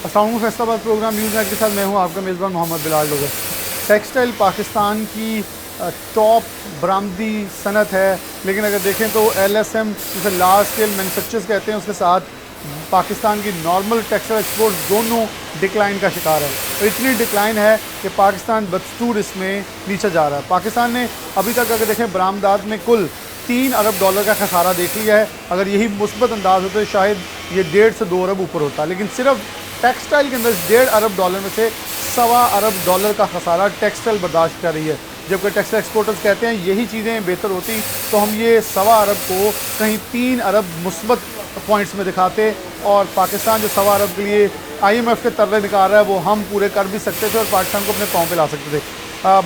السلام علیکم، فیصلہ پروگرام نیوز نیٹ کے ساتھ میں ہوں آپ کا میزبان محمد بلال ڈوگر۔ ٹیکسٹائل پاکستان کی ٹاپ برآمدی صنعت ہے، لیکن اگر دیکھیں تو LSM جسے لارج اسکیل مینوفیکچرز کہتے ہیں، اس کے ساتھ پاکستان کی نارمل ٹیکسٹائل ایکسپورٹ دونوں ڈکلائن کا شکار ہے، اور اتنی ڈکلائن ہے کہ پاکستان بدستور اس میں نیچے جا رہا ہے۔ پاکستان نے ابھی تک اگر دیکھیں برآمدات میں کل $3 ارب کا خسارہ دیکھ لیا ہے۔ اگر یہی مثبت انداز ہوتا ہے شاید یہ 1.5 سے 2 ارب اوپر ہوتا، لیکن صرف ٹیکسٹائل کے اندر $1.5 ارب میں سے $1.25 ارب کا خسارہ ٹیکسٹائل برداشت کر رہی ہے، جبکہ ٹیکسٹائل ایکسپورٹرز کہتے ہیں یہی چیزیں بہتر ہوتی تو ہم یہ $1.25 ارب کو کہیں 3 ارب مثبت پوائنٹس میں دکھاتے، اور پاکستان جو $1.25 ارب کے لیے IMF کے ترلے نکال رہا ہے وہ ہم پورے کر بھی سکتے تھے اور پاکستان کو اپنے پاؤں پہ لا سکتے تھے۔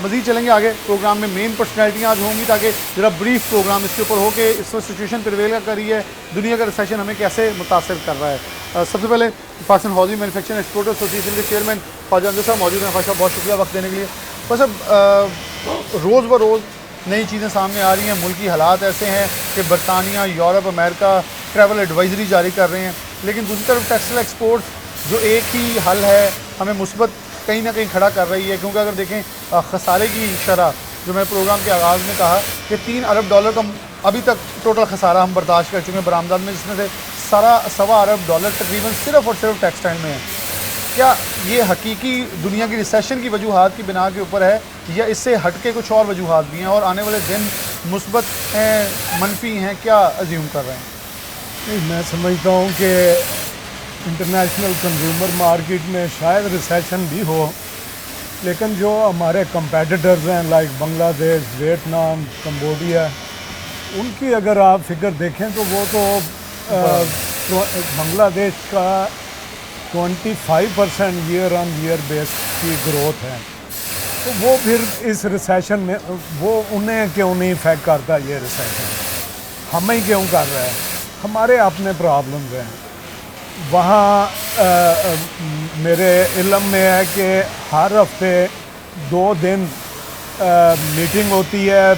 مزید چلیں گے آگے پروگرام میں، مین پرسنالٹیاں آج ہوں گی تاکہ ذرا بریف پروگرام اس کے اوپر ہو کہ اس وقت سچویشن پریویل کر رہی ہے، دنیا کا ریسیشن ہمیں کیسے متاثر کر رہا ہے۔ سب سے پہلے Pakistan housing manufacturing exporter association کے چیئرمین خواجہ انجل صاحب موجود ہیں۔ خواجہ صاحب بہت شکریہ وقت دینے کے لیے۔ بس اب روز بروز نئی چیزیں سامنے آ رہی ہیں، ملکی حالات ایسے ہیں کہ برطانیہ، یورپ، امریکہ ٹریول ایڈوائزری جاری کر رہے ہیں، لیکن دوسری طرف ٹیکسٹائل ایکسپورٹس جو ایک ہی حل ہے ہمیں مثبت کہیں نہ کہیں کھڑا کر رہی ہے، کیونکہ اگر دیکھیں خسارے کی شرح جو میں پروگرام کے آغاز میں کہا کہ $3 ارب کا ابھی تک ٹوٹل خسارہ ہم برداشت کر چکے ہیں برآمدات میں، جس میں سے $1.25 ارب تقریباً صرف اور صرف ٹیکسٹائل میں ہے۔ کیا یہ حقیقی دنیا کی ریسیشن کی وجوہات کی بنا کے اوپر ہے، یا اس سے ہٹ کے کچھ اور وجوہات بھی ہیں، اور آنے والے دن مثبت ہیں منفی ہیں، کیا ازیوم کر رہے ہیں؟ میں سمجھتا ہوں کہ انٹرنیشنل کنزیومر مارکیٹ میں شاید ریسیشن بھی ہو، لیکن جو ہمارے کمپیٹیٹرز ہیں لائک بنگلہ دیش، ویتنام، کمبوڈیا، ان کی اگر آپ فگر دیکھیں تو وہ تو بنگلہ دیش کا 25% ایئر آن ایئر بیس کی گروتھ ہے، تو وہ پھر اس ریسیشن میں وہ انہیں کیوں نہیں افیکٹ کرتا یہ ریسیشن، ہمیں کیوں کر رہا ہے؟ ہمارے اپنے پرابلمز ہیں وہاں۔ میرے علم میں ہے کہ ہر ہفتے 2 دن میٹنگ ہوتی ہے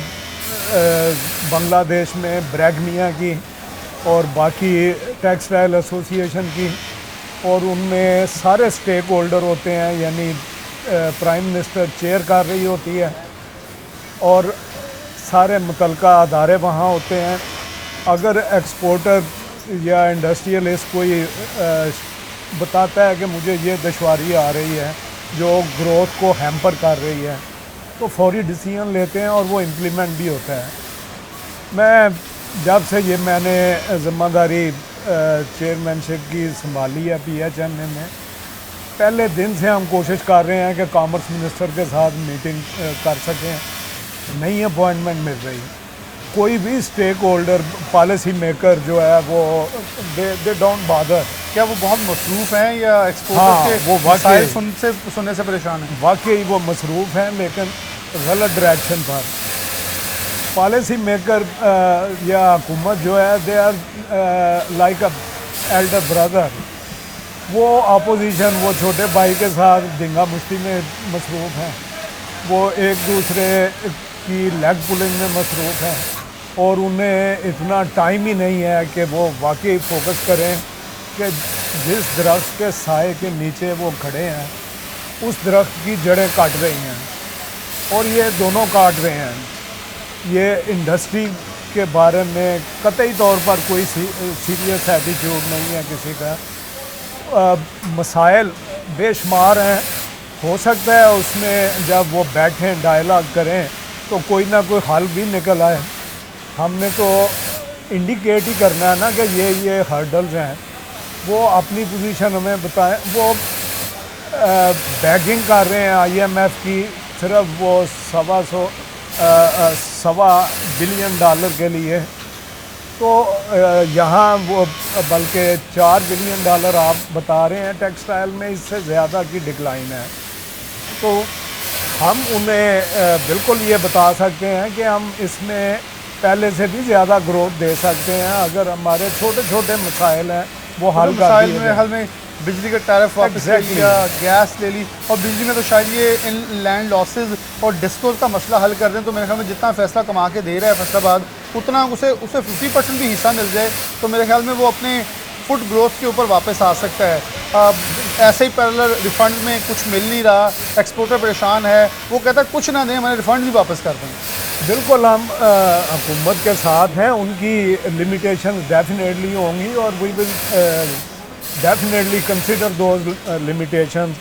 بنگلہ دیش میں بریگمیا کی اور باقی ٹیکسٹائل ایسوسیشن کی، اور ان میں سارے سٹیک ہولڈر ہوتے ہیں، یعنی پرائم منسٹر چیئر کر رہی ہوتی ہے اور سارے متعلقہ ادارے وہاں ہوتے ہیں۔ اگر ایکسپورٹر یا انڈسٹریلسٹ کوئی بتاتا ہے کہ مجھے یہ دشواری آ رہی ہے جو گروتھ کو ہیمپر کر رہی ہے، تو فوری ڈیسیژن لیتے ہیں اور وہ امپلیمنٹ بھی ہوتا ہے۔ میں جب سے میں نے ذمہ داری چیئرمین شپ کی سنبھالی ہے PHMA میں، پہلے دن سے ہم کوشش کر رہے ہیں کہ کامرس منسٹر کے ساتھ میٹنگ کر سکیں، نئی اپوائنٹمنٹ مل رہی، کوئی بھی سٹیک ہولڈر پالیسی میکر جو ہے وہ دے ڈونٹ بادر۔ کیا وہ بہت مصروف ہیں یا ایکسپورٹر کے وہ مسائل سننے سے پریشان ہیں؟ واقعی وہ مصروف ہیں، لیکن غلط ڈائریکشن پر۔ پالیسی میکر یا حکومت جو ہے they are like a elder brother, وہ اپوزیشن وہ چھوٹے بھائی کے ساتھ دنگا مشتی میں مصروف ہیں، وہ ایک دوسرے کی لیگ پولنگ میں مصروف ہیں، اور انہیں اتنا ٹائم ہی نہیں ہے کہ وہ واقعی فوکس کریں کہ جس درخت کے سائے کے نیچے وہ کھڑے ہیں اس درخت کی جڑیں کاٹ رہی ہیں، اور یہ دونوں کاٹ رہے ہیں۔ یہ انڈسٹری کے بارے میں قطعی طور پر کوئی سیریس ایٹیٹیوڈ نہیں ہے کسی کا۔ مسائل بے شمار ہیں، ہو سکتا ہے اس میں جب وہ بیٹھیں ڈائلاگ کریں تو کوئی نہ کوئی حل بھی نکل آئے۔ ہم نے تو انڈیکیٹ ہی کرنا ہے نا کہ یہ ہرڈلز ہیں، وہ اپنی پوزیشن ہمیں بتائیں۔ وہ بیگنگ کر رہے ہیں IMF کی صرف وہ $1.25 بلین کے لیے، تو یہاں وہ بلکہ $4 بلین آپ بتا رہے ہیں ٹیکسٹائل میں، اس سے زیادہ کی ڈکلائن ہے۔ تو ہم انہیں بالکل یہ بتا سکتے ہیں کہ ہم اس میں پہلے سے بھی زیادہ گروتھ دے سکتے ہیں اگر ہمارے چھوٹے چھوٹے مسائل ہیں وہ حل کر دیے جائیں۔ حل میں بجلی کا ٹیرف واپس لے لیا، گیس لے لی، اور بجلی میں تو شاید یہ ان لینڈ لاسز اور ڈسکوز کا مسئلہ حل کر دیں تو میرے خیال میں جتنا فیصلہ کما کے دے رہا ہے فیصل آباد، اتنا اسے 50% بھی حصہ مل جائے تو میرے خیال میں وہ اپنے فوڈ گروتھ کے اوپر واپس آ سکتا ہے۔ ایسے ہی پیرلر ریفنڈ میں کچھ مل نہیں رہا, ایکسپورٹر پریشان ہے, وہ کہتا ہے کچھ نہ دیں, ہمارے ریفنڈ بھی واپس کر دیں. بالکل ہم حکومت کے ساتھ ہیں, ان کی لمیٹیشن ڈیفینیٹلی ہوں گی اور we will definitely consider those limitation.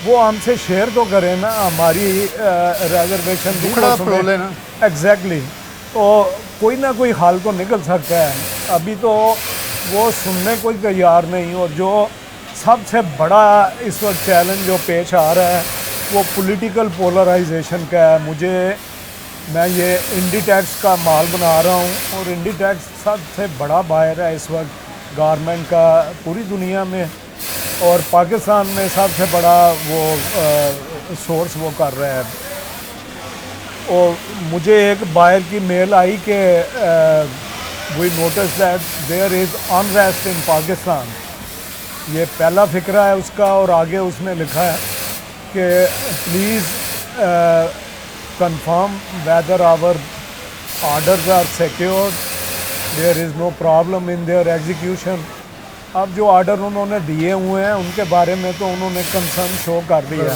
وہ ہم سے شیئر تو کریں نا, ہماری ریزرویشن بھی دکھڑا پرولے نا. ایگزیکٹلی, تو کوئی نہ کوئی حل تو نکل سکتا ہے. ابھی تو وہ سننے کوئی تیار نہیں, اور جو سب سے بڑا اس وقت چیلنج جو پیش آ رہا ہے وہ پولیٹیکل پولرائزیشن کا ہے. میں یہ انڈی ٹیکس کا مال بنا رہا ہوں, اور انڈی ٹیکس سب سے بڑا بائر ہے اس وقت گارمنٹ کا پوری دنیا میں, اور پاکستان میں سب سے بڑا وہ سورس وہ کر رہا ہے. اور مجھے ایک بائر کی میل آئی کہ we notice that there is unrest in Pakistan. یہ پہلا فقرہ ہے اس کا, اور آگے اس نے لکھا ہے کہ please confirm whether our orders are secured, there is no problem in their execution. اب جو آرڈر انہوں نے دیے ہوئے ہیں ان کے بارے میں تو انہوں نے کنسرن شو کر دیا,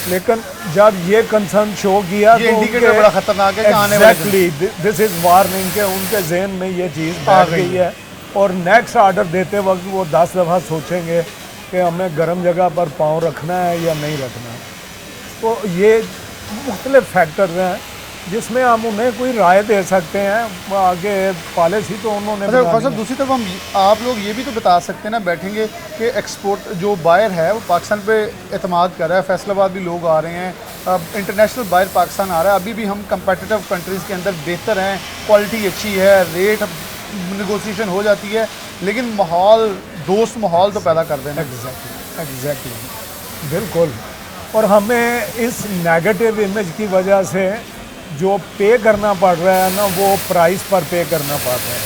لیکن جب یہ کنسرن شو کیا یہ تو انڈیکیٹر بڑا خطرناک ہے کہ آنے والے دس از وارننگ کہ ان کے ذہن میں یہ چیز بیٹھ گئی ہے, اور نیکسٹ آرڈر دیتے وقت وہ 10 دفعہ سوچیں گے کہ ہمیں گرم جگہ پر پاؤں رکھنا ہے یا نہیں رکھنا. تو یہ مختلف فیکٹرز ہیں جس میں ہم انہیں کوئی رائے دے سکتے ہیں, آگے پالیسی تو انہوں نے اچھا. دوسری طرف ہم آپ لوگ یہ بھی تو بتا سکتے ہیں نا, بیٹھیں گے کہ ایکسپورٹ جو بائر ہے وہ پاکستان پہ اعتماد کر رہا ہے, فیصل آباد بھی لوگ آ رہے ہیں, انٹرنیشنل بائر پاکستان آ رہا ہے, ابھی بھی ہم کمپیٹیٹیو کنٹریز کے اندر بہتر ہیں, کوالٹی اچھی ہے, ریٹ نیگوسیشن ہو جاتی ہے, لیکن ماحول دوست ماحول تو پیدا کر دینا. ایگزیکٹلی بالکل. اور ہمیں اس نیگیٹو امیج کی وجہ سے جو پے کرنا پڑ رہا ہے نا, وہ پرائز پر پے کرنا پڑ رہا ہے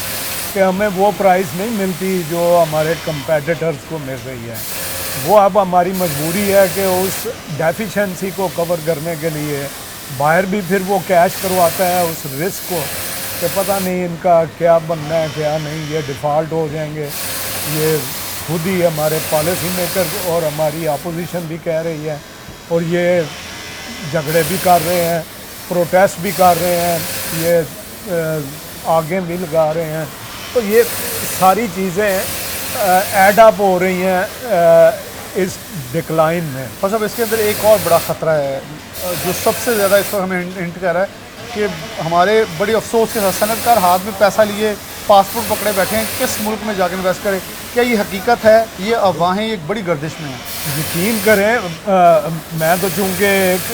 کہ ہمیں وہ پرائز نہیں ملتی جو ہمارے کمپیٹیٹرز کو مل رہی ہے. وہ اب ہماری مجبوری ہے کہ اس ڈیفیشنسی کو کور کرنے کے لیے باہر بھی پھر وہ کیش کرواتا ہے اس رسک کو کہ پتہ نہیں ان کا کیا بننا ہے کیا نہیں, یہ ڈیفالٹ ہو جائیں گے. یہ خود ہی ہمارے پالیسی میکر اور ہماری اپوزیشن بھی کہہ رہی ہے, اور یہ جھگڑے بھی کر رہے ہیں, پروٹیسٹ بھی کر رہے ہیں, یہ آگے بھی لگا رہے ہیں. تو یہ ساری چیزیں ایڈ اپ ہو رہی ہیں اس ڈکلائن میں. اور صاحب اس کے اندر ایک اور بڑا خطرہ ہے جو سب سے زیادہ اس وقت ہمیں ہنٹ کر رہا ہے کہ ہمارے بڑی افسوس کے ساتھ صنعت کار ہاتھ میں پیسہ لیے پاسپورٹ پکڑے بیٹھے ہیں, کس ملک میں جا کے انویسٹ کرے. کیا یہ حقیقت ہے, یہ افواہیں ایک بڑی گردش میں ہیں؟ یقین کریں, میں تو چونکہ ایک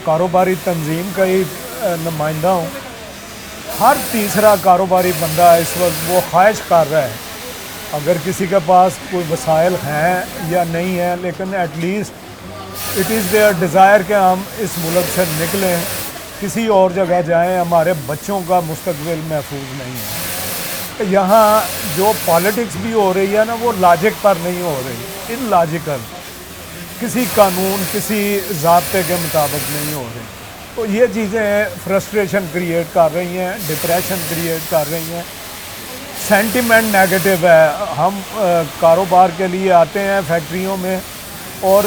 کاروباری تنظیم کا ہی نمائندہ ہوں, ہر تیسرا کاروباری بندہ اس وقت وہ خواہش کر رہا ہے, اگر کسی کے پاس کوئی وسائل ہیں یا نہیں ہیں, لیکن at least it is their desire کہ ہم اس ملک سے نکلیں, کسی اور جگہ جائیں, ہمارے بچوں کا مستقبل محفوظ نہیں ہے. یہاں جو پالیٹکس بھی ہو رہی ہے نا, وہ لاجک پر نہیں ہو رہی, ان لاجیکل, کسی قانون کسی ضابطے کے مطابق نہیں ہو رہی. تو یہ چیزیں فرسٹریشن کریٹ کر رہی ہیں, ڈپریشن کریٹ کر رہی ہیں, سینٹیمنٹ نیگیٹو ہے. ہم کاروبار کے لیے آتے ہیں فیکٹریوں میں, اور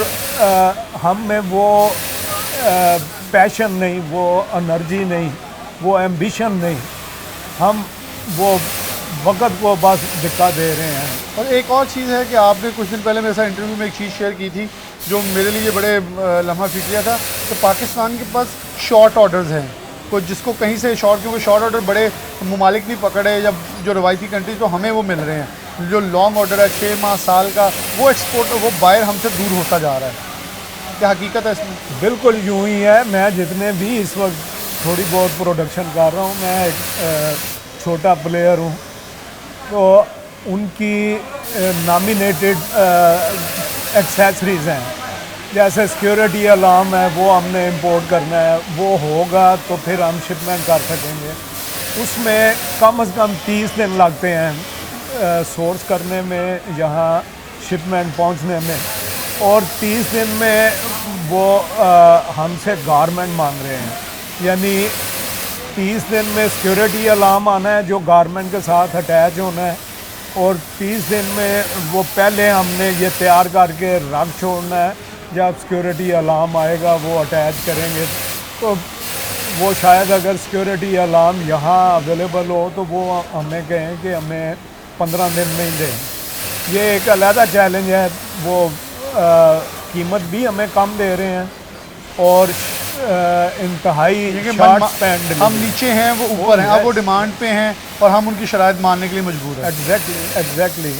ہم میں وہ پیشن نہیں, وہ انرجی نہیں, وہ ایمبیشن نہیں, ہم وہ وقت کو بس دکھا دے رہے ہیں. اور ایک اور چیز ہے کہ آپ نے کچھ دن پہلے میرے ساتھ انٹرویو میں ایک چیز شیئر کی تھی جو میرے لیے بڑے لمحہ فکریہ تھا, تو پاکستان کے پاس شارٹ آرڈرز ہیں, کوئی جس کو کہیں سے شارٹ, کیونکہ شارٹ آرڈر بڑے ممالک نہیں پکڑے, جب جو روایتی کنٹریز تو ہمیں وہ مل رہے ہیں, جو لانگ آرڈر ہے 6 ماہ سال کا, وہ ایکسپورٹ وہ بائر ہم سے دور ہوتا جا رہا ہے. کیا حقیقت ہے اس میں؟ بالکل یوں ہی ہے. میں جتنے بھی اس وقت تھوڑی بہت پروڈکشن کر رہا ہوں, میں ایک چھوٹا پلیئر ہوں, تو ان کی نامینیٹڈ ایکسیسریز ہیں, جیسے سیکیورٹی الارم ہے, وہ ہم نے امپورٹ کرنا ہے, وہ ہوگا تو پھر ہم شپمنٹ کر سکیں گے. اس میں کم از کم 30 دن لگتے ہیں سورس کرنے میں, یہاں شپمنٹ پہنچنے میں, اور 30 دن میں وہ ہم سے گارمنٹ مانگ رہے ہیں. یعنی 30 دن میں سیکیورٹی الارم آنا ہے جو گارمنٹ کے ساتھ اٹیچ ہونا ہے, اور 30 دن میں وہ پہلے ہم نے یہ تیار کر کے رکھ چھوڑنا ہے. جب سیکورٹی الارم آئے گا وہ اٹیچ کریں گے. تو وہ شاید اگر سیکورٹی الارم یہاں اویلیبل ہو تو وہ ہمیں کہیں کہ ہمیں 15 دن میں ہی دیں. یہ ایک علیحدہ چیلنج ہے. وہ قیمت بھی ہمیں کم دے رہے ہیں اور انتہائی شارٹ سپین. ہم نیچے ہیں وہ اوپر ہیں, اب وہ ڈیمانڈ پہ ہیں اور ہم ان کی شرائط ماننے کے لیے مجبور ہیں. ایگزیکٹلی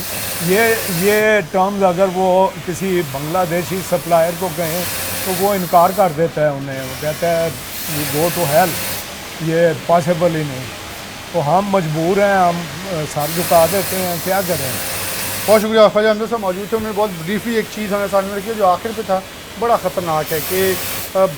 یہ ٹرمز اگر وہ کسی بنگلہ دیشی سپلائر کو کہیں تو وہ انکار کر دیتا ہے انہیں. وہ کہتا ہے گو ٹو ہیل, یہ پاسبل ہی نہیں. تو ہم مجبور ہیں, ہم سر جھکا دیتے ہیں, کیا کریں. بہت شکریہ. خواجہ حمزہ صاحب موجود تھے, انہوں نے بہت بریفلی ایک چیز ہمیں سامنے رکھی ہے جو آخر پہ تھا بڑا خطرناک ہے کہ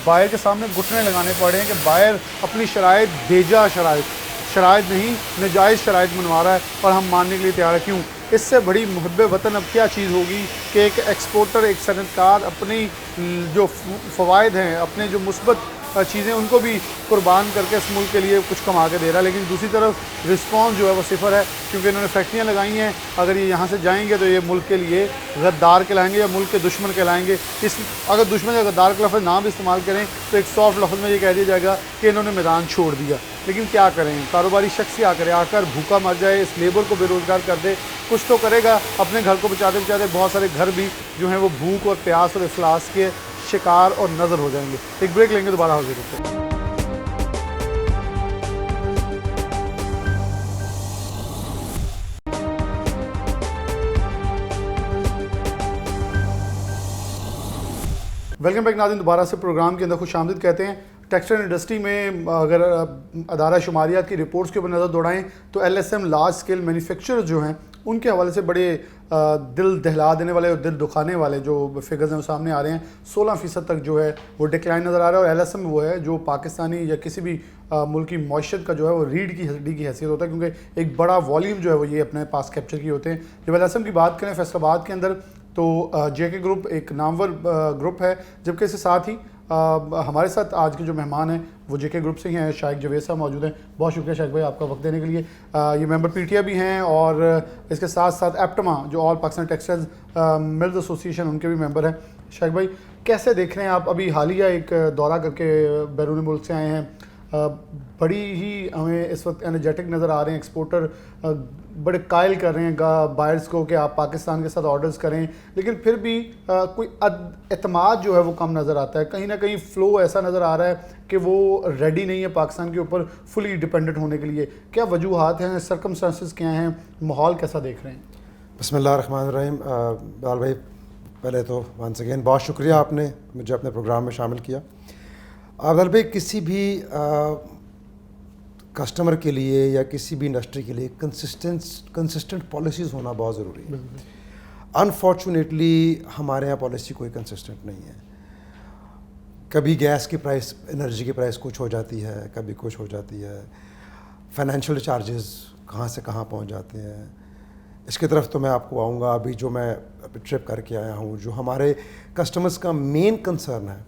بائر کے سامنے گھٹنے لگانے پڑے ہیں کہ بائر اپنی شرائط بیجا شرائط نہیں ناجائز شرائط منوا رہا ہے اور ہم ماننے کے لیے تیار ہے. کیوں؟ اس سے بڑی محب وطن اب کیا چیز ہوگی کہ ایک ایکسپورٹر, ایک صنعت کار اپنی جو فوائد ہیں, اپنے جو مثبت چیزیں ان کو بھی قربان کر کے اس ملک کے لیے کچھ کما کے دے رہا ہے, لیکن دوسری طرف رسپانس جو ہے وہ صفر ہے کیونکہ انہوں نے فیکٹریاں لگائی ہیں. اگر یہ یہاں سے جائیں گے تو یہ ملک کے لیے غدار کہلائیں گے یا ملک کے دشمن کہلائیں گے. اگر دشمن یا غدار کا لفظ نہ بھی استعمال کریں تو ایک سافٹ لفظ میں یہ کہہ دیا جائے گا کہ انہوں نے میدان چھوڑ دیا. لیکن کیا کریں, کاروباری شخص کیا کرے, آ کر بھوکا مر جائے, اس لیبر کو بے روزگار کر دے, کچھ تو کرے گا. اپنے گھر کو بچاتے بچاتے بہت سارے گھر بھی جو ہیں وہ بھوک اور پیاس اور افلاس کے شکار اور نظر ہو جائیں گے. ایک بریک لیں گے, دوبارہ حاضر ہوتے ہیں. ویلکم بیک ناظرین, دوبارہ سے پروگرام کے اندر خوش آمدید کہتے ہیں. ٹیکسٹائل انڈسٹری میں اگر ادارہ شماریات کی رپورٹس کے اوپر نظر دوڑائیں تو L S am large scale manufacturer جو ہیں ان کے حوالے سے بڑے دل دہلا دینے والے اور دل دکھانے والے جو فگرز ہیں وہ سامنے آ رہے ہیں. 16% تک جو ہے وہ ڈکلائن نظر آ رہا ہے, اور ایل ایس ایم وہ ہے جو پاکستانی یا کسی بھی ملک کی معیشت کا جو ہے وہ ریڑھ کی ہڈی کی حیثیت ہوتا ہے, کیونکہ ایک بڑا والیوم جو ہے وہ یہ اپنے پاس کیپچر کیے ہوتے ہیں. جب ایل ایس ایم کی بات کریں فیصل آباد کے اندر تو جے کے گروپ ایک نامور گروپ ہے, جبکہ اس کے ساتھ ہی ہمارے ساتھ آج کے جو مہمان ہیں وہ جے کے گروپ سے ہی ہیں. شائق جوید صاحب موجود ہیں. بہت شکریہ شائق بھائی آپ کا وقت دینے کے لیے. یہ ممبر پی ٹی آئی بھی ہیں اور اس کے ساتھ ساتھ ایپٹما جو آل پاکستان ٹیکسٹائل ملز ایسوسیشن ان کے بھی ممبر ہیں. شائق بھائی کیسے دیکھ رہے ہیں آپ, ابھی حالیہ ایک دورہ کر کے بیرون ملک سے آئے ہیں, بڑی ہی ہمیں اس وقت انرجیٹک نظر آ رہے ہیں, ایکسپورٹر بڑے قائل کر رہے ہیں بائرز کو کہ آپ پاکستان کے ساتھ آرڈرز کریں, لیکن پھر بھی کوئی اعتماد جو ہے وہ کم نظر آتا ہے. کہیں نہ کہیں فلو ایسا نظر آ رہا ہے کہ وہ ریڈی نہیں ہے پاکستان کے اوپر فلی ڈیپینڈنٹ ہونے کے لیے. کیا وجوہات ہیں, سرکمسٹانسز کیا ہیں, ماحول کیسا دیکھ رہے ہیں؟ بسم اللہ الرحمن الرحیم. بلال بھائی پہلے تو ونس اگین بہت شکریہ آپ نے مجھے اپنے پروگرام میں شامل کیا. بلال بھائی کسی بھی کسٹمر کے لیے یا کسی بھی انڈسٹری کے لیے کنسسٹنٹ پالیسیز ہونا بہت ضروری ہے. انفارچونیٹلی ہمارے یہاں پالیسی کوئی کنسسٹنٹ نہیں ہے. کبھی گیس کی پرائس, انرجی کی پرائس کچھ ہو جاتی ہے, کبھی کچھ ہو جاتی ہے, فائنینشیل چارجز کہاں سے کہاں پہنچ جاتے ہیں. اس کی طرف تو میں آپ کو آؤں گا. ابھی جو میں ٹرپ کر کے آیا ہوں, جو ہمارے کسٹمرز کا مین کنسرن ہے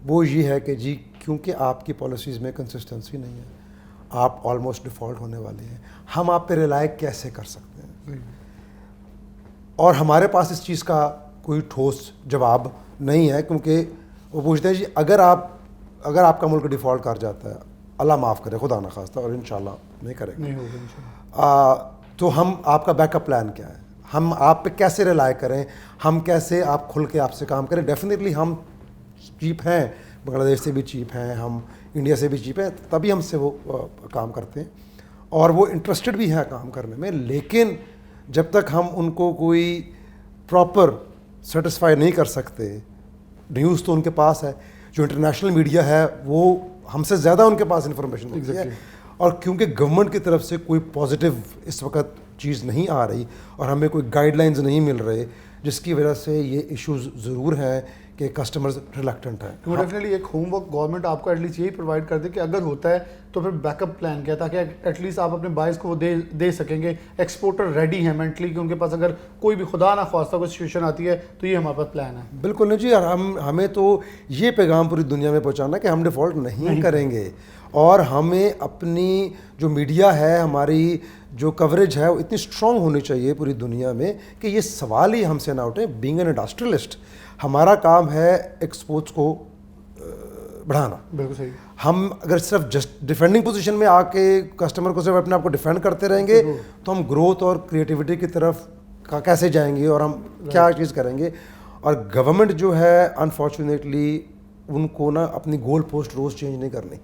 وہ یہ ہے کہ جی کیونکہ آپ کی پالیسیز میں کنسسٹنسی نہیں ہے, آپ آلموسٹ ڈیفالٹ ہونے والے ہیں, ہم آپ پہ ریلائی کیسے کر سکتے ہیں. اور ہمارے پاس اس چیز کا کوئی ٹھوس جواب نہیں ہے, کیونکہ وہ پوچھتے ہیں جی اگر آپ کا ملک ڈیفالٹ کر جاتا ہے, اللہ معاف کرے خدا نخواستہ اور انشاءاللہ نہیں کرے گا, تو ہم آپ کا بیک اپ پلان کیا ہے, ہم آپ پہ کیسے ریلائی کریں, ہم کیسے آپ کھل کے آپ سے کام کریں. ڈیفینیٹلی ہم چیپ ہیں, بنگلہ دیش سے بھی چیپ ہیں, ہم انڈیا سے بھی چیپ ہیں, تبھی ہم سے وہ کام کرتے ہیں اور وہ انٹرسٹڈ بھی ہیں کام کرنے میں. لیکن جب تک ہم ان کو کوئی پراپر سیٹسفائی نہیں کر سکتے, نیوز تو ان کے پاس ہے, جو انٹرنیشنل میڈیا ہے وہ ہم سے زیادہ ان کے پاس انفارمیشن ہوتی ہے, اور کیونکہ گورنمنٹ کی طرف سے کوئی پازیٹیو اس وقت چیز نہیں آ رہی اور ہمیں کوئی گائیڈ لائنز نہیں مل رہے جس کی وجہ سے یہ ایشوز ضرور ہیں کہ کسٹمرز ریلیکٹنٹ ہیں. تو ڈیفینیٹلی ایک ہوم ورک گورنمنٹ آپ کو ایٹ لیسٹ یہی پرووائڈ کر دے کہ اگر ہوتا ہے تو پھر بیک اپ پلان کیا ہے, تاکہ ایٹ لیسٹ آپ اپنے بائز کو وہ دے سکیں گے. ایکسپورٹر ریڈی ہیں مینٹلی کہ ان کے پاس اگر کوئی بھی خدا نہ خواستہ کوئی سچویشن آتی ہے تو یہ ہمارے پاس پلان ہے. بالکل نہیں جی, اور ہمیں تو یہ پیغام پوری دنیا میں پہنچانا کہ ہم ڈیفالٹ نہیں کریں گے, اور ہمیں اپنی جو میڈیا ہے, ہماری جو کوریج ہے وہ اتنی اسٹرانگ ہونی چاہیے پوری دنیا میں کہ یہ سوال ہی ہم سے نہ اٹھے. بینگ این انڈسٹریلسٹ ہمارا کام ہے ایکسپورٹس کو بڑھانا. بالکل صحیح. ہم اگر صرف جسٹ ڈیفینڈنگ پوزیشن میں آ کے کسٹمر کو صرف اپنے آپ کو ڈیفینڈ کرتے رہیں گے تو ہم گروتھ اور کریٹیوٹی کی طرف کیسے جائیں گے, اور ہم کیا چیز کریں گے. اور گورنمنٹ جو ہے انفارچونیٹلی ان کو نا اپنی گول پوسٹ روز چینج نہیں کرنی.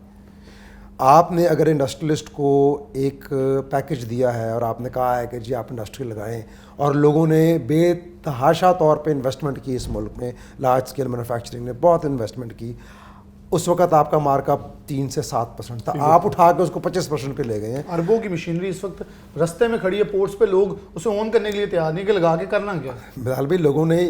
آپ نے اگر انڈسٹریلسٹ کو ایک پیکج دیا ہے اور آپ نے کہا ہے کہ جی آپ انڈسٹری لگائیں, اور لوگوں نے بے تحاشا طور پہ انویسٹمنٹ کی اس ملک میں, لارج اسکیل مینوفیکچرنگ نے بہت انویسٹمنٹ کی, اس وقت آپ کا مارک اپ 3 سے 7% تھا, آپ اٹھا کے اس کو 25% پہ لے گئے ہیں. اربوں کی مشینری اس وقت رستے میں کھڑی ہے پورٹس پہ, لوگ اسے اون کرنے کے لیے تیار نہیں کہ لگا کے کرنا کیا. بلال بھائی لوگوں نے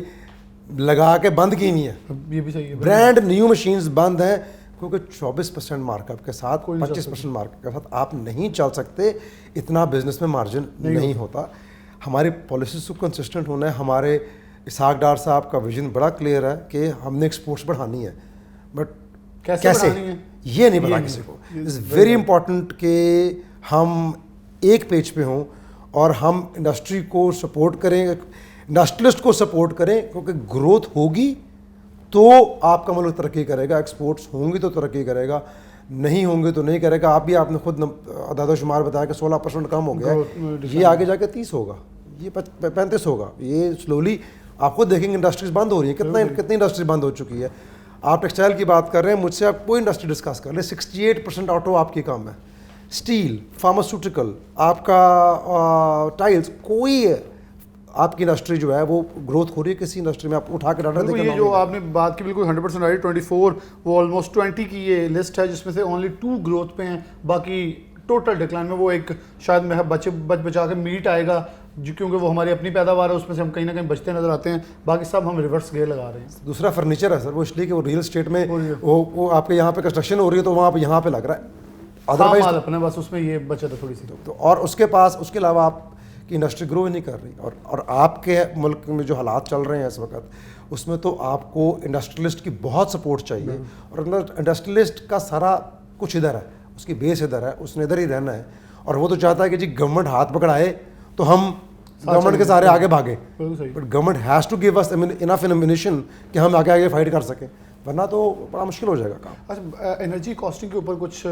لگا کے بند کی ہوئی ہیں, یہ بھی صحیح ہے. برانڈ نیو مشینز بند ہیں کیونکہ 24% مارک اپ کے ساتھ 25% مارک اپ کے ساتھ آپ نہیں چل سکتے. اتنا بزنس میں مارجن نہیں ہوتا. ہماری پالیسیز کو کنسسٹنٹ ہونا ہے. ہمارے اسحاق ڈار صاحب کا ویژن بڑا کلیئر ہے کہ ہم نے ایکسپورٹس بڑھانی ہے, بٹ کیسے یہ نہیں پتا کسی کو. اٹس ویری امپورٹنٹ کہ ہم ایک پیج پہ ہوں اور ہم انڈسٹری کو سپورٹ کریں, انڈسٹریلسٹ کو سپورٹ کریں, کیونکہ گروتھ ہوگی تو آپ کا ملک ترقی کرے گا, ایکسپورٹس ہوں گی تو ترقی کرے گا, نہیں ہوں گے تو نہیں کرے گا. آپ نے خود اعداد و شمار بتایا کہ 16% کم ہو گیا ہے, یہ آگے جا کے 30 ہوگا, یہ 35 ہوگا. یہ سلولی آپ خود دیکھیں گے انڈسٹریز بند ہو رہی ہیں. کتنی انڈسٹریز بند ہو چکی ہے. آپ ٹیکسٹائل کی بات کر رہے ہیں, مجھ سے آپ کوئی انڈسٹری ڈسکس کر لیں, 68% آٹو آپ کی کام ہے, اسٹیل, فارماسیوٹیکل, آپ کا ٹائلز, کوئی آپ کی انڈسٹری جو ہے وہ گروتھ ہو رہی ہے کسی انڈسٹری میں. آپ اٹھا کے ڈاٹا دیکھیں. یہ جو آپ نے بات کی بالکل 100% رائٹ. 24 وہ آلموسٹ 20 کی یہ لسٹ ہے, جس میں سے اونلی 2 گروتھ پہ ہیں, باقی ٹوٹل ڈکلائن میں. وہ ایک شاید میں بچ بچا کے میٹ آئے گا کیونکہ وہ ہماری اپنی پیداوار ہے, اس میں سے ہم کہیں نہ کہیں بچتے نظر آتے ہیں. باقی سب ہم ریورس گیئر لگا رہے ہیں. دوسرا فرنیچر ہے سر, وہ اس لیے کہ وہ ریئل اسٹیٹ میں وہ آپ کے یہاں پہ کنسٹرکشن ہو رہی ہے تو وہاں پہ یہاں پہ لگ رہا ہے, ادروائز اپنے بس اس میں یہ بچت ہے تھوڑی سی. تو اور اس کے علاوہ آپ کی انڈسٹری گرو ہی نہیں کر رہی. اور آپ کے ملک میں جو حالات چل رہے ہیں اس وقت, اس میں تو آپ کو انڈسٹریلسٹ کی بہت سپورٹ چاہیے. اور انڈسٹریلسٹ کا سارا کچھ ادھر ہے, اس کی بیس ادھر ہے, اس نے ادھر ہی رہنا ہے, اور وہ تو چاہتا ہے کہ جی گورنمنٹ ہاتھ پکڑائے تو ہم گورنمنٹ کے سارے آگے بھاگے, but government has to give us enough ammunition کہ ہم آگے آگے فائٹ کر سکیں, ورنہ تو بڑا مشکل ہو جائے گا کام. اچھا, انرجی کاسٹنگ کے اوپر کچھ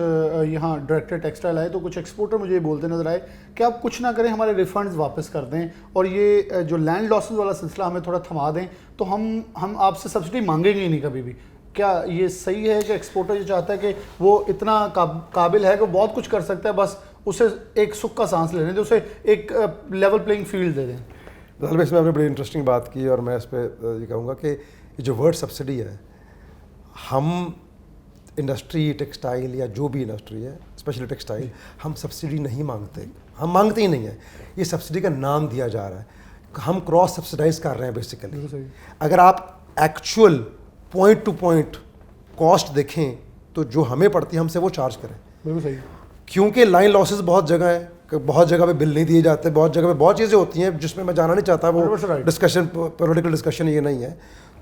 یہاں ڈائریکٹر ٹیکسٹائل آئے تو کچھ ایکسپورٹر مجھے یہ بولتے نظر آئے کہ آپ کچھ نہ کریں, ہمارے ریفنڈز واپس کر دیں, اور یہ جو لینڈ لاسز والا سلسلہ ہمیں تھوڑا تھما دیں, تو ہم آپ سے سبسڈی مانگیں گے نہیں کبھی بھی. کیا یہ صحیح ہے کہ ایکسپورٹر یہ چاہتا ہے کہ وہ اتنا قابل ہے کہ بہت کچھ کر سکتا ہے, بس اسے ایک سکھ کا سانس لینے دیں, اسے ایک لیول پلینگ فیلڈ دے دیں؟ اس میں آپ نے بڑی انٹرسٹنگ بات کی, اور میں اس پہ یہ کہوں گا کہ یہ جو ورڈ سبسڈی ہے, ہم انڈسٹری ٹیکسٹائل یا جو بھی انڈسٹری ہے, اسپیشلی ٹیکسٹائل, ہم سبسڈی نہیں مانگتے, ہم مانگتے ہی نہیں ہیں. یہ سبسڈی کا نام دیا جا رہا ہے, ہم کراس سبسڈائز کر رہے ہیں بیسیکلی. اگر آپ actual point to point cost دیکھیں تو جو ہمیں پڑتی ہے ہم سے وہ چارج کریں. بالکل صحیح. کیونکہ لائن لاسز بہت جگہ ہیں, بہت جگہ پہ بل نہیں دیے جاتے, بہت جگہ پہ بہت چیزیں ہوتی ہیں جس میں میں جانا نہیں چاہتا, وہ ڈسکشن پولیٹیکل ڈسکشن یہ نہیں ہے.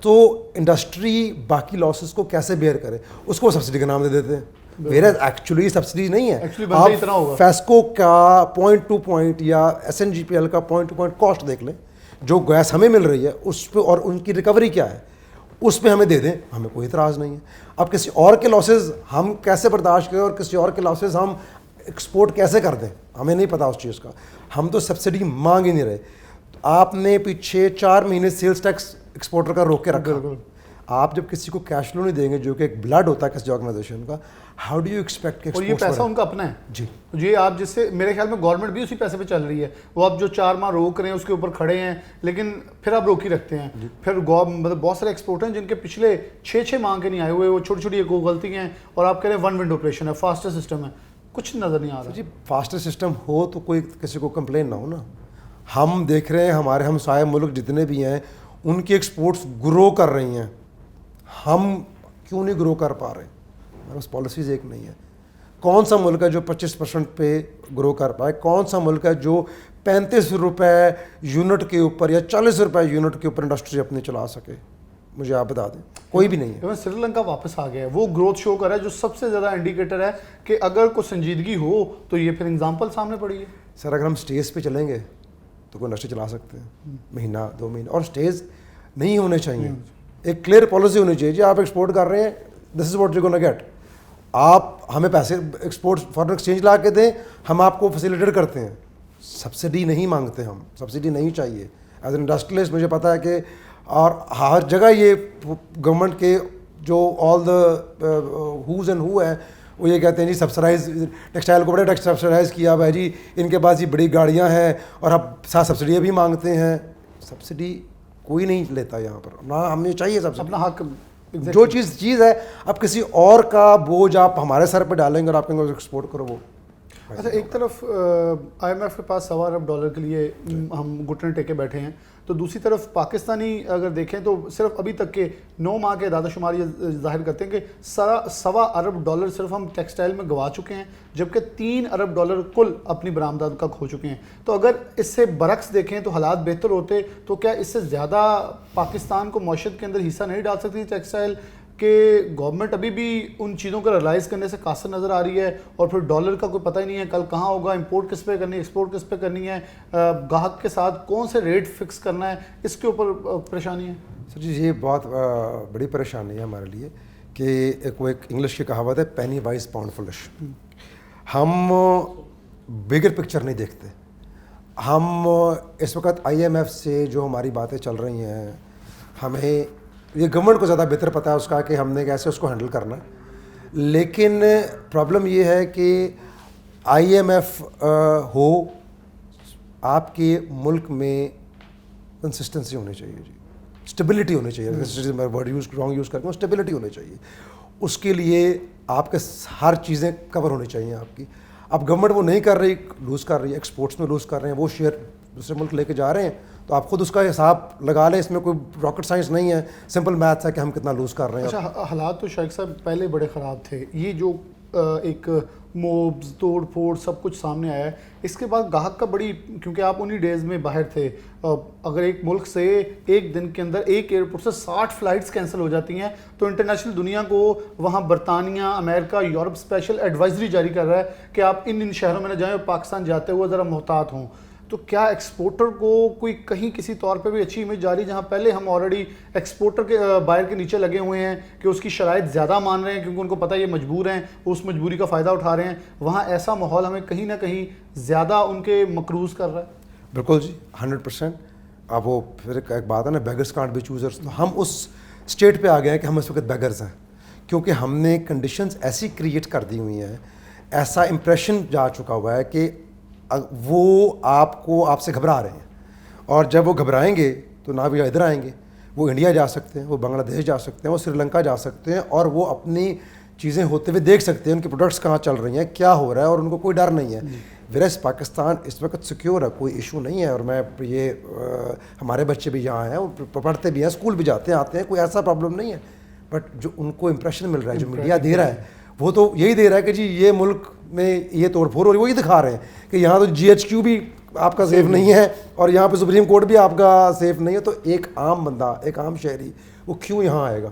تو انڈسٹری باقی لاسز کو کیسے بیئر کرے, اس کو سبسڈی کا نام دے دیتے ہیں, ویئر ایکچولی سبسڈی نہیں ہے. آپ فیسکو کا پوائنٹ ٹو پوائنٹ یا SNGPL کا پوائنٹ ٹو پوائنٹ کاسٹ دیکھ لیں, جو گیس ہمیں مل رہی ہے اس پہ اور ان کی ریکوری کیا ہے, اس پہ ہمیں دے دیں, ہمیں کوئی اعتراض نہیں ہے. اب کسی اور کے لاسز ہم کیسے برداشت کریں اور کسی اور کے لاسز ہم ایکسپورٹ کیسے کر دیں, ہمیں نہیں پتا اس چیز کا. ہم تو سبسڈی مانگ ہی نہیں رہے. آپ نے پیچھے 4 مہینے سیلز ٹیکس ایکسپورٹر کا روک کے رکھا. آپ جب کسی کو کیش فلو نہیں دیں گے جو کہ ایک بلڈ ہوتا ہے کسی آرگنائزیشن کا, ہاؤ ڈو یو ایکسپیکٹ کہ اور یہ پیسہ ان کا اپنا ہے جی جی. آپ جس سے میرے خیال میں گورنمنٹ بھی اسی پیسے پہ چل رہی ہے. وہ آپ جو 4 ماہ روک رہے ہیں اس کے اوپر کھڑے ہیں, لیکن پھر آپ روک ہی رکھتے ہیں. پھر مطلب بہت سارے ایکسپورٹر ہیں جن کے پچھلے 6 ماہ کے نہیں آئے ہوئے, وہ چھوٹی چھوٹی ایک غلطی ہیں, اور آپ کہہ رہے ہیں 1 ونڈو آپریشن ہے, فاسٹر سسٹم ہے, کچھ نظر نہیں آ رہا. جی فاسٹر سسٹم ہو تو کوئی کسی کو کمپلین نہ ہو نا. ہم دیکھ رہے ہیں ہمارے ہمسائے ملک جتنے بھی ہیں ان کی ایکسپورٹس گرو کر رہی ہیں, ہم کیوں نہیں گرو کر پا رہے؟ ہمارے پاس پالیسیز ایک نہیں ہے. کون سا ملک ہے جو 25% پہ گرو کر پائے؟ کون سا ملک ہے جو 35 روپے یونٹ کے اوپر یا 40 روپے یونٹ کے اوپر انڈسٹری اپنی چلا سکے؟ مجھے آپ بتا دیں, کوئی بھی نہیں ہے. سری لنکا واپس آ گیا ہے, وہ گروتھ شو کر رہا ہے جو سب سے زیادہ انڈیکیٹر ہے کہ اگر کوئی سنجیدگی ہو تو یہ پھر اگزامپل سامنے پڑی ہے. سر اگر ہم سٹیز پہ چلیں گے تو کوئی انڈسٹری چلا سکتے ہیں مہینہ 2 مہینے, اور سٹیز نہیں ہونے چاہیے. ایک کلیئر پالیسی ہونی چاہیے, جی آپ ایکسپورٹ کر رہے ہیں, this is what you gonna get. آپ ہمیں پیسے ایکسپورٹ فارن ایکسچینج لا کے دیں, ہم آپ کو فیسیلیٹیٹ کرتے ہیں, سبسڈی نہیں مانگتے, ہم سبسڈی نہیں چاہیے. ایز این انڈسٹریلسٹ مجھے پتہ ہے کہ, اور ہر جگہ یہ گورنمنٹ کے جو آل دا ہوز اینڈ ہو ہے وہ یہ کہتے ہیں جی سبسڈائز ٹیکسٹائل کو بڑے ٹیکس سبسڈائز کیا ہوا ہے جی, ان کے پاس یہ بڑی گاڑیاں ہیں اور اب ساتھ سبسڈیاں بھی مانگتے ہیں. سبسڈی کوئی نہیں لیتا یہاں پر, نہ ہمیں چاہیے سبسڈی. اپنا حق جو چیز ہے, اب کسی اور کا بوجھ آپ ہمارے سر پہ ڈالیں گے اور آپ کہیں گے ایکسپورٹ کرو. وہ اچھا, ایک طرف آئی ایم ایف کے پاس $1.25 ارب کے لیے ہم گھٹنے ٹیکے بیٹھے ہیں, تو دوسری طرف پاکستانی اگر دیکھیں تو صرف ابھی تک کے 9 ماہ کے اعداد و شمار یہ ظاہر کرتے ہیں کہ $1.25 ارب صرف ہم ٹیکسٹائل میں گوا چکے ہیں, جبکہ $3 ارب کل اپنی برآمدات کا کھو چکے ہیں. تو اگر اس سے برعکس دیکھیں تو حالات بہتر ہوتے, تو کیا اس سے زیادہ پاکستان کو معیشت کے اندر حصہ نہیں ڈال سکتی ٹیکسٹائل, کہ گورنمنٹ ابھی بھی ان چیزوں کو ریلائز کرنے سے قاصر نظر آ رہی ہے, اور پھر ڈالر کا کوئی پتہ ہی نہیں ہے کل کہاں ہوگا, امپورٹ کس پہ کرنی ہے, ایکسپورٹ کس پہ کرنی ہے, گاہک کے ساتھ کون سے ریٹ فکس کرنا ہے, اس کے اوپر پریشانی ہے؟ سر جی یہ بہت بڑی پریشانی ہے ہمارے لیے کہ ایک انگلش کی کہاوت ہے پینی وائز پاؤنڈ فلش. ہم بگر پکچر نہیں دیکھتے. ہم اس وقت IMF سے جو ہماری باتیں چل رہی ہیں, ہمیں یہ گورنمنٹ کو زیادہ بہتر پتہ ہے اس کا کہ ہم نے کیسے اس کو ہینڈل کرنا ہے, لیکن پرابلم یہ ہے کہ IMF ہو, آپ کے ملک میں کنسسٹنسی ہونی چاہیے جی, اسٹیبلٹی ہونی چاہیے. میں ورڈ رانگ یوز کرتا ہوں, اسٹیبلٹی ہونی چاہیے. اس کے لیے آپ کے ہر چیزیں کور ہونی چاہیے آپ کی. اب گورنمنٹ وہ نہیں کر رہی, لوز کر رہی ہے, ایکسپورٹس میں لوز کر رہے ہیں, وہ شیئر دوسرے ملک لے کے جا رہے ہیں, تو آپ خود اس کا حساب لگا لیں. اس میں کوئی راکٹ سائنس نہیں ہے, سمپل میتھس ہے کہ ہم کتنا لوز کر رہے ہیں. اچھا, حالات تو شیخ صاحب پہلے بڑے خراب تھے, یہ جو ایک موبز توڑ پھوڑ سب کچھ سامنے آیا ہے, اس کے بعد گاہک کا بڑی, کیونکہ آپ انہی ڈیز میں باہر تھے, اگر ایک ملک سے ایک دن کے اندر ایک ایئرپورٹ سے 60 فلائٹس کینسل ہو جاتی ہیں, تو انٹرنیشنل دنیا کو وہاں برطانیہ, امریکہ, یورپ اسپیشل ایڈوائزری جاری کر رہا ہے کہ آپ ان شہروں میں نہ جائیں اور پاکستان جاتے ہوئے ذرا محتاط ہوں. تو کیا ایکسپورٹر کو کوئی کہیں کسی طور پہ بھی اچھی امیج جاری, جہاں پہلے ہم آلریڈی ایکسپورٹر کے بائر کے نیچے لگے ہوئے ہیں کہ اس کی شرائط زیادہ مان رہے ہیں کیونکہ ان کو پتہ ہے یہ مجبور ہیں, اس مجبوری کا فائدہ اٹھا رہے ہیں, وہاں ایسا ماحول ہمیں کہیں نہ کہیں زیادہ ان کے مقروض کر رہا ہے؟ بالکل جی 100%. اب وہ پھر ایک بات ہے نا, بیگرز کانٹ بی چوزرز. تو ہم اس اسٹیٹ پہ آ گئے ہیں کہ ہم اس وقت بیگرز ہیں, کیونکہ ہم نے کنڈیشنز ایسی کریٹ کر دی ہوئی ہیں, ایسا امپریشن جا چکا ہوا ہے کہ وہ آپ سے گھبرا رہے ہیں, اور جب وہ گھبرائیں گے تو نہ بھی ادھر آئیں گے. وہ انڈیا جا سکتے ہیں, وہ بنگلہ دیش جا سکتے ہیں, وہ سری لنکا جا سکتے ہیں, اور وہ اپنی چیزیں ہوتے ہوئے دیکھ سکتے ہیں, ان کے پروڈکٹس کہاں چل رہی ہیں, کیا ہو رہا ہے, اور ان کو کوئی ڈر نہیں ہے. ویرس پاکستان اس وقت سیکیور ہے, کوئی ایشو نہیں ہے. اور میں یہ ہمارے بچے بھی یہاں ہیں, پڑھتے بھی ہیں, اسکول بھی جاتے ہیں آتے ہیں, کوئی ایسا پرابلم نہیں ہے. بٹ جو ان کو امپریشن مل رہا ہے, جو میڈیا دے رہا ہے, وہ تو یہی دے رہا ہے کہ جی یہ ملک میں یہ توڑ پھوڑ ہو رہی ہے. وہ یہ دکھا رہے ہیں کہ یہاں تو GHQ بھی آپ کا سیف نہیں ہے, اور یہاں پہ سپریم کورٹ بھی آپ کا سیف نہیں ہے. تو ایک عام بندہ, ایک عام شہری, وہ کیوں یہاں آئے گا,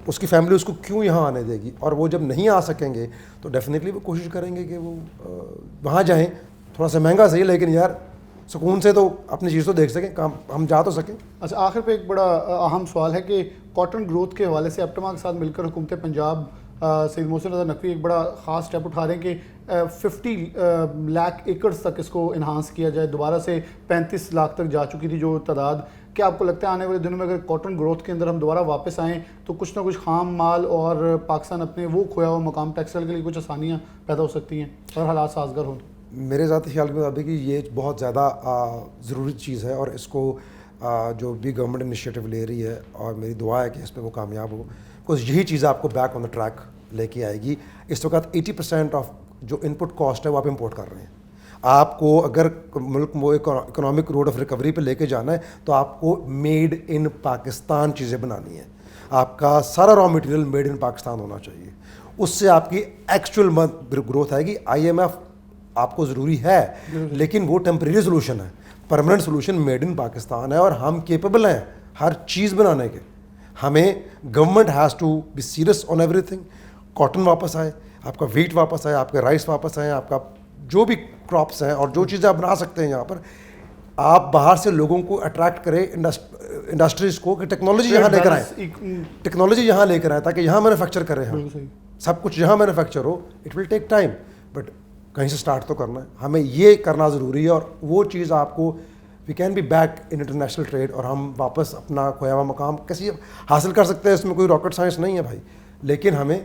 اس کی فیملی اس کو کیوں یہاں آنے دے گی؟ اور وہ جب نہیں آ سکیں گے تو ڈیفینیٹلی وہ کوشش کریں گے کہ وہ وہاں جائیں, تھوڑا سا مہنگا صحیح, لیکن یار سکون سے تو اپنی چیز تو دیکھ سکیں, ہم جا تو سکیں. اچھا, آخر پہ ایک بڑا اہم سوال ہے کہ کاٹن گروتھ کے حوالے سے اپٹما کے ساتھ مل کر حکومت پنجاب سید محسن رضا نقوی ایک بڑا خاص اسٹیپ اٹھا رہے ہیں کہ 50 لاکھ ایکڑز تک اس کو انہانس کیا جائے, دوبارہ سے 35 لاکھ تک جا چکی تھی جو تعداد. کیا آپ کو لگتا ہے آنے والے دنوں میں اگر کاٹن گروتھ کے اندر ہم دوبارہ واپس آئیں تو کچھ نہ کچھ خام مال اور پاکستان اپنے وہ کھویا ہوا مقام ٹیکسٹائل کے لیے کچھ آسانیاں پیدا ہو سکتی ہیں اور حالات سازگار ہوں؟ میرے ذاتی خیال کے مطابق یہ بہت زیادہ ضروری چیز ہے, اور اس کو جو بھی گورنمنٹ انیشیٹو لے رہی ہے, اور میری دعا ہے کہ اس پہ وہ کامیاب ہو, کچھ یہی چیز آپ کو بیک آن دا ٹریک لے کے آئے گی. اس وقت 80% آف جو ان پٹ کاسٹ ہے وہ آپ امپورٹ کر رہے ہیں. آپ کو اگر ملک کو اکنامک روڈ آف ریکوری پہ لے کے جانا ہے تو آپ کو میڈ ان پاکستان چیزیں بنانی ہیں. آپ کا سارا raw material made in Pakistan ہونا چاہیے. اس سے آپ کی ایکچوئل گروتھ آئے گی. آئی ایم ایف آپ کو ضروری ہے لیکن وہ ٹیمپریری سولوشن ہے. Permanent solution made in Pakistan ہے اور ہم کیپیبل ہیں ہر چیز بنانے کے. ہمیں government has to be serious on ایوری تھنگ. کاٹن واپس آئے, آپ کا ویٹ واپس آئے, آپ کے رائس واپس آئے, آپ کا جو بھی کراپس ہیں اور جو چیزیں آپ بنا سکتے ہیں یہاں پر, آپ باہر سے لوگوں کو اٹریکٹ کریں انڈسٹریز کو کہ ٹیکنالوجی یہاں لے کر آئیں, ٹیکنالوجی یہاں لے کر آئیں تاکہ یہاں مینوفیکچر کریں. ہم سب کچھ یہاں manufacture who. It will take time but کہیں سے اسٹارٹ تو کرنا ہے. ہمیں یہ کرنا ضروری ہے اور وہ چیز آپ کو we can be back in international trade اور ہم واپس اپنا کھویا ہوا مقام کیسے حاصل کر سکتے ہیں. اس میں کوئی راکٹ سائنس نہیں ہے بھائی, لیکن ہمیں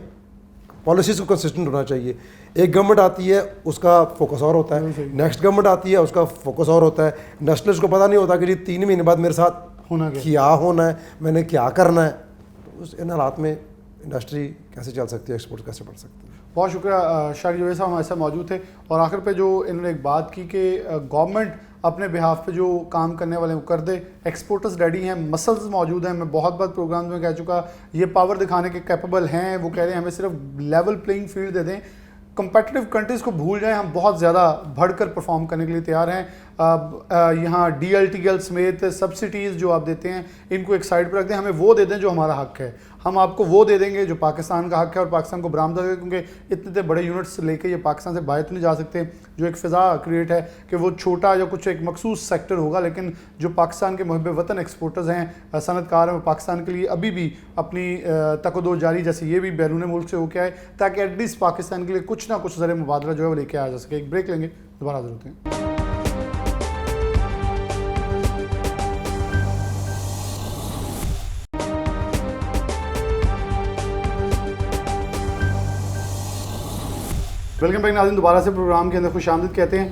پالیسیز کو کنسسٹنٹ ہونا چاہیے. ایک گورنمنٹ آتی ہے اس کا فوکس اور ہوتا ہے, نیکسٹ گورنمنٹ آتی ہے اس کا فوکس اور ہوتا ہے. انڈسٹریلس کو پتہ نہیں ہوتا کہ جی 3 مہینے بعد میرے ساتھ کیا ہونا ہے, میں نے کیا کرنا ہے. تو ان حالات میں انڈسٹری کیسے چل سکتی ہے, ایکسپورٹ کیسے بڑھ سکتی ہے. بہت شکریہ شاکر جاوید صاحب ہمارے ساتھ موجود تھے. اور آخر پہ جو انہوں نے ایک بات کی کہ گورنمنٹ اپنے بہاف پہ جو کام کرنے والے وہ کر دے. ایکسپورٹرز ریڈی ہیں, مسلز موجود ہیں. میں بہت بار پروگرامز میں کہہ چکا یہ پاور دکھانے کے کیپیبل ہیں. وہ کہہ رہے ہیں ہمیں صرف لیول پلینگ فیلڈ دے دیں. کمپیٹیٹیو کنٹریز کو بھول جائیں, ہم بہت زیادہ بڑھ کر پرفارم کرنے کے لیے تیار ہیں. یہاں ڈی ایل ٹی ایل سمیت سبسڈیز جو آپ دیتے ہیں ان کو ایک سائڈ پہ رکھ دیں, ہمیں وہ دے دیں جو ہمارا حق ہے. ہم آپ کو وہ دے دیں گے جو پاکستان کا حق ہے اور پاکستان کو برآمدہ کرے, کیونکہ اتنے بڑے یونٹس لے کے یہ پاکستان سے باہر تو نہیں جا سکتے. جو ایک فضا کریٹ ہے کہ وہ چھوٹا یا کچھ ایک مخصوص سیکٹر ہوگا, لیکن جو پاکستان کے محب وطن ایکسپورٹرز ہیں, صنعت کار ہیں, وہ پاکستان کے لیے ابھی بھی اپنی تک و دو جاری جیسے یہ بھی بیرون ملک سے ہو کے آئے تاکہ ایٹ لیسٹ پاکستان کے لیے کچھ نہ کچھ ذریعہ مبادلہ جو ہے وہ لے کے آیا جا سکے. ایک بریک لیں گے, دوبارہ حاضر ہوتے ہیں. ویلکم بیک ناظرین, دوبارہ سے پروگرام کے اندر خوش آمدید کہتے ہیں.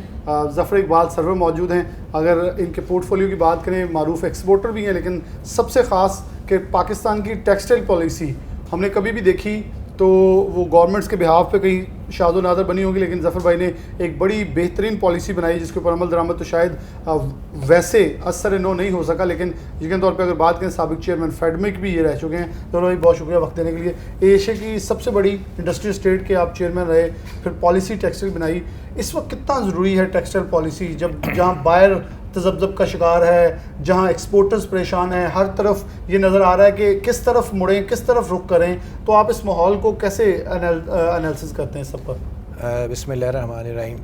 ظفر اقبال سرور موجود ہیں. اگر ان کے پورٹ فولیو کی بات کریں, معروف ایکسپورٹر بھی ہیں, لیکن سب سے خاص کہ پاکستان کی ٹیکسٹائل پالیسی ہم نے کبھی بھی دیکھی تو وہ گورنمنٹس کے بہاف پہ کہیں شاد و نادر بنی ہوگی, لیکن ظفر بھائی نے ایک بڑی بہترین پالیسی بنائی جس کے اوپر عمل درآمد تو شاید ویسے اثر نو نہیں ہو سکا, لیکن یقین طور پہ اگر بات کریں سابق چیئرمین فیڈمک بھی یہ رہ چکے ہیں. دونوں بھائی بہت شکریہ وقت دینے کے لیے. ایشیا کی سب سے بڑی انڈسٹری اسٹیٹ کے آپ چیئرمین رہے, پھر پالیسی ٹیکسٹائل بنائی. اس وقت کتنا ضروری ہے ٹیکسٹائل پالیسی جب جہاں بائر تذبذب کا شکار ہے, جہاں ایکسپورٹرز پریشان ہیں, ہر طرف یہ نظر آ رہا ہے کہ کس طرف مڑیں, کس طرف رخ کریں, تو آپ اس ماحول کو کیسے انالیسس کرتے ہیں سب پر؟ بسم اللہ الرحمن الرحیم.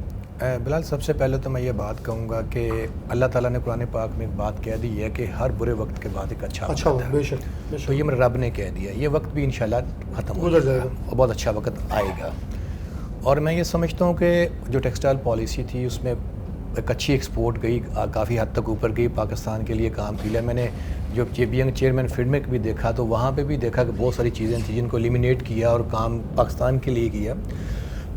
بلال, سب سے پہلے تو میں یہ بات کہوں گا کہ اللہ تعالیٰ نے قرآن پاک میں ایک بات کہہ دی ہے کہ ہر برے وقت کے بعد ایک اچھا وقت ہے. بے شک, تو یہ میرے رب نے کہہ دیا, یہ وقت بھی انشاءاللہ ختم ہو جائے گا اور بہت اچھا وقت آئے گا. اور میں یہ سمجھتا ہوں کہ جو ٹیکسٹائل پالیسی تھی اس میں ایک اچھی ایکسپورٹ گئی, کافی حد تک اوپر گئی, پاکستان کے لیے کام کیا. میں نے جو چیئرمین فیڈمک بھی دیکھا تو وہاں پہ بھی دیکھا کہ بہت ساری چیزیں تھیں جن کو ایلیمینیٹ کیا اور کام پاکستان کے لیے کیا.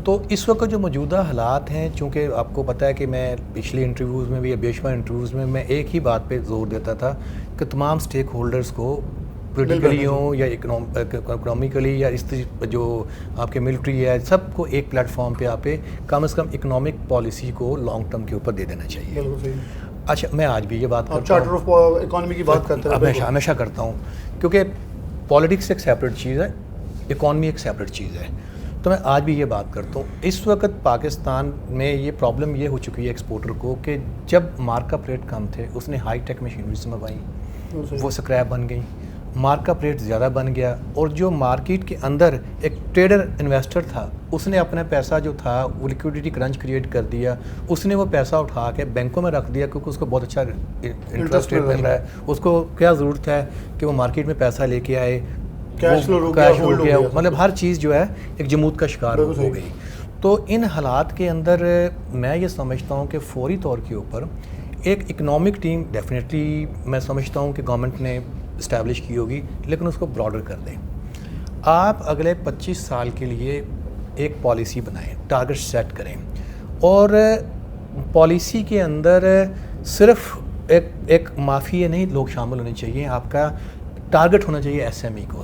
تو اس وقت جو موجودہ حالات ہیں, چونکہ آپ کو پتہ ہے کہ میں پچھلی انٹرویوز میں بھی یا بے شمار انٹرویوز میں ایک ہی بات پہ زور دیتا تھا کہ تمام سٹیک ہولڈرز کو پولیٹیکلی ہوں یا اکنامیکلی یا اس جو آپ کے ملٹری ہے, سب کو ایک پلیٹ فارم پہ آپ کم از کم اکنامک پالیسی کو لانگ ٹرم کے اوپر دے دینا چاہیے. اچھا, میں آج بھی یہ بات کرتا ہوں, چارٹر آف اکانومی کی بات کرتے ہیں, ہمیشہ کرتا ہوں, کیونکہ پالیٹکس ایک سیپریٹ چیز ہے, اکانومی ایک سیپریٹ چیز ہے. تو میں آج بھی یہ بات کرتا ہوں. اس وقت پاکستان میں یہ پرابلم یہ ہو چکی ہے ایکسپورٹر کو کہ جب مارکاپ ریٹ کم تھے اس نے ہائی ٹیک مشینریز منگوائیں, وہ اسکریپ بن گئیں, مارکاپ ریٹ زیادہ بن گیا, اور جو مارکیٹ کے اندر ایک ٹریڈر انویسٹر تھا اس نے اپنا پیسہ جو تھا وہ لیکوڈیٹی کرنچ کریٹ کر دیا. اس نے وہ پیسہ اٹھا کے بینکوں میں رکھ دیا کیونکہ اس کو بہت اچھا انٹرسٹ ریٹ مل رہا ہے. اس کو کیا ضرورت ہے کہ وہ مارکیٹ میں پیسہ لے کے آئے, کیش ہو گیا, مطلب ہر چیز جو ہے ایک جمود کا شکار ہو گئی. تو ان حالات کے اندر میں یہ سمجھتا ہوں کہ فوری طور کے اوپر ایک اکنامک ٹیم ڈیفینیٹلی میں سمجھتا ہوں کہ گورنمنٹ نے اسٹیبلش کی ہوگی, لیکن اس کو براڈر کر دیں. آپ اگلے 25 سال کے لیے ایک پالیسی بنائیں, ٹارگٹ سیٹ کریں, اور پالیسی کے اندر صرف ایک مافیا نہیں لوگ شامل ہونے چاہیے. آپ کا ٹارگٹ ہونا چاہیے ایس ایم ای کو,